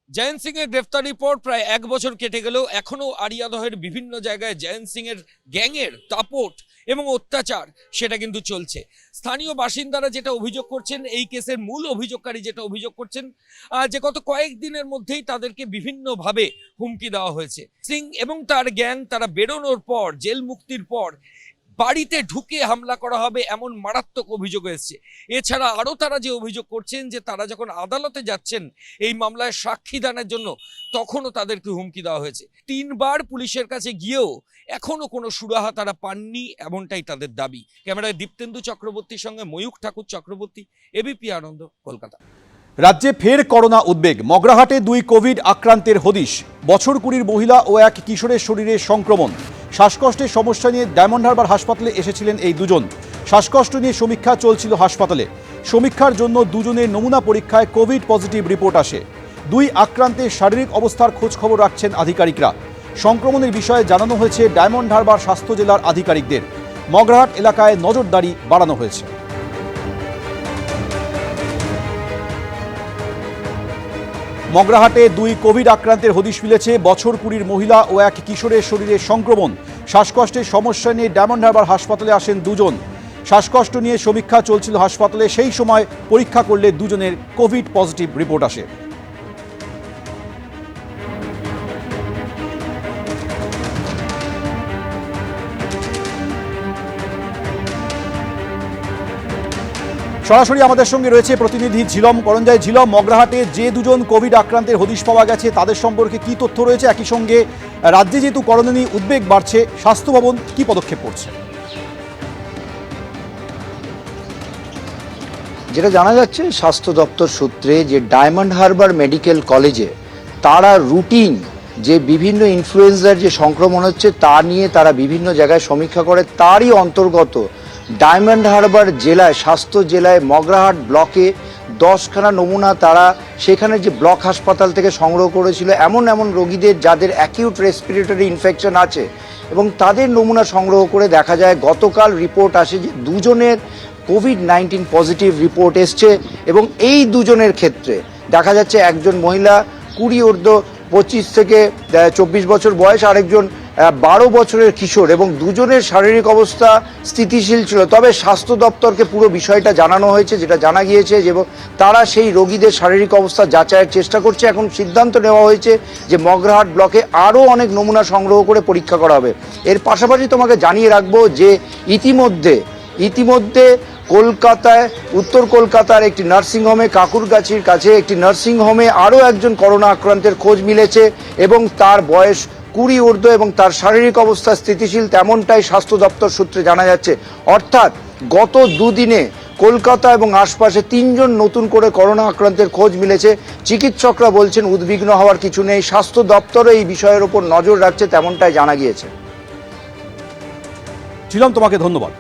জয়ন্ত সিং এর গ্রেফতারির পর প্রায় 1 বছর কেটে গেলেও এখনো আরিয়াদহের বিভিন্ন জায়গায় জয়ন্ত সিং এর গ্যাংয়ের দাপট এবং অত্যাচার সেটা কিন্তু চলছে। স্থানীয় বাসিন্দারা যেটা অভিযোগ করছেন, এই কেসের মূল অভিযোগকারী যেটা অভিযোগ করছেন, যে গত কয়েকদিনের মধ্যেই তাদেরকে বিভিন্নভাবে হুমকি দেওয়া হয়েছে। সিং এবং তার গ্যাং তারা বেরোনোর পর, জেল মুক্তির পর বাড়িতে ঢুকে হামলা করা হবে এমন মারাত্মক অভিযোগ এসেছে। এছাড়া আরও তারা যে অভিযোগ করছেন যে তারা যখন আদালতে যাচ্ছেন এই মামলায় সাক্ষী দানের জন্য, তখনও তাদেরকে হুমকি দেওয়া হয়েছে। 3 বার পুলিশের কাছে গিয়েও এখনো কোনো সুরাহা তারা পাননি, এমনটাই তাদের দাবি। ক্যামেরায় দীপ্তেন্দু চক্রবর্তীর সঙ্গে ময়ূখ ঠাকুর চক্রবর্তী, এবিপি আনন্দ, কলকাতা। রাজ্যে ফের করোনা উদ্বেগ। মগরাহাটে 2 কোভিড আক্রান্তের হদিশ। বছর 20 মহিলা ও এক কিশোরের শরীরে সংক্রমণ। শ্বাসকষ্টের সমস্যা নিয়ে ডায়মন্ড হারবার হাসপাতালে এসেছিলেন এই দুজন। শ্বাসকষ্ট নিয়ে সমীক্ষা চলছিল হাসপাতালে। সমীক্ষার জন্য দুজনের নমুনা পরীক্ষায় কোভিড পজিটিভ রিপোর্ট আসে। 2 আক্রান্তের শারীরিক অবস্থার খোঁজ খবর রাখছেন আধিকারিকরা। সংক্রমণের বিষয়ে জানানো হয়েছে ডায়মন্ড হারবার স্বাস্থ্য জেলার আধিকারিকদের। মগরাহাট এলাকায় নজরদারি বাড়ানো হয়েছে। মগরাহাটে 2 কোভিড আক্রান্তের হদিশ মিলেছে। বছর 20 মহিলা ও এক কিশোরের শরীরে সংক্রমণ। শ্বাসকষ্টের সমস্যা নিয়ে ডায়মন্ড হারবার হাসপাতালে আসেন দুজন। শ্বাসকষ্ট নিয়ে সমীক্ষা চলছিল হাসপাতালে, সেই সময় পরীক্ষা করলে দুজনের কোভিড পজিটিভ রিপোর্ট আসে। সরাসরি আমাদের সঙ্গে রয়েছে প্রতিনিধি ঝিলম করঞ্জয়। ঝিলম, মগরাহাটে যে দুজন কোভিড আক্রান্তের হদিশ পাওয়া গেছে তাদের সম্পর্কে কি তথ্য রয়েছে? একই সঙ্গে রাজ্যে যেহেতু করোনা নিয়ে উদ্বেগ বাড়ছে, স্বাস্থ্য ভবন কি পদক্ষেপ করছে? যেটা জানা যাচ্ছে স্বাস্থ্য দপ্তর সূত্রে, যে ডায়মন্ড হারবার মেডিকেল কলেজে তারা রুটিন যে বিভিন্ন ইনফ্লুয়েঞ্জার যে সংক্রমণ হচ্ছে তা নিয়ে তারা বিভিন্ন জায়গায় সমীক্ষা করে। তারই অন্তর্গত ডায়মন্ড হারবার জেলায়, স্বাস্থ্য জেলায় মগরাহাট ব্লকে 10খানা নমুনা তারা সেখানে যে ব্লক হাসপাতাল থেকে সংগ্রহ করেছিল এমন রোগীদের যাদের অ্যাকিউট রেসপিরেটরি ইনফেকশন আছে, এবং তাদের নমুনা সংগ্রহ করে দেখা যায় গতকাল রিপোর্ট আসে যে দুজনের কোভিড-19 পজিটিভ রিপোর্ট এসছে। এবং এই দুজনের ক্ষেত্রে দেখা যাচ্ছে একজন মহিলা 20 ঊর্ধ্ব 25 থেকে 24 বছর বয়স, আরেকজন 12 বছরের কিশোর, এবং দুজনের শারীরিক অবস্থা স্থিতিশীল ছিল। তবে স্বাস্থ্য দপ্তরকে পুরো বিষয়টা জানানো হয়েছে, যেটা জানা গিয়েছে যে তারা সেই রোগীদের শারীরিক অবস্থা যাচাইয়ের চেষ্টা করছে। এখন সিদ্ধান্ত নেওয়া হয়েছে যে মগরাহাট ব্লকে আরও অনেক নমুনা সংগ্রহ করে পরীক্ষা করা হবে। এর পাশাপাশি তোমাকে জানিয়ে রাখবো যে ইতিমধ্যে কলকাতায়, উত্তর কলকাতার একটি নার্সিংহোমে, কাকুরগাছির কাছে একটি নার্সিংহোমে আরও একজন করোনা আক্রান্তের খোঁজ মিলেছে, এবং তার বয়স 20 ঊর্ধ্ব এবং তার শারীরিক অবস্থা স্থিতিশীল, তেমনটাই স্বাস্থ্য দপ্তর সূত্রে জানা যাচ্ছে। অর্থাৎ গত দুদিনে কলকাতা এবং আশপাশে 3 জন নতুন করে করোনা আক্রান্তের খোঁজ মিলেছে। চিকিৎসকরা বলছেন উদ্বিগ্ন হওয়ার কিছু নেই, স্বাস্থ্য দপ্তরও এই বিষয়ের উপর নজর রাখছে, তেমনটাই জানা গিয়েছে। ঝিলম, তোমাকে ধন্যবাদ।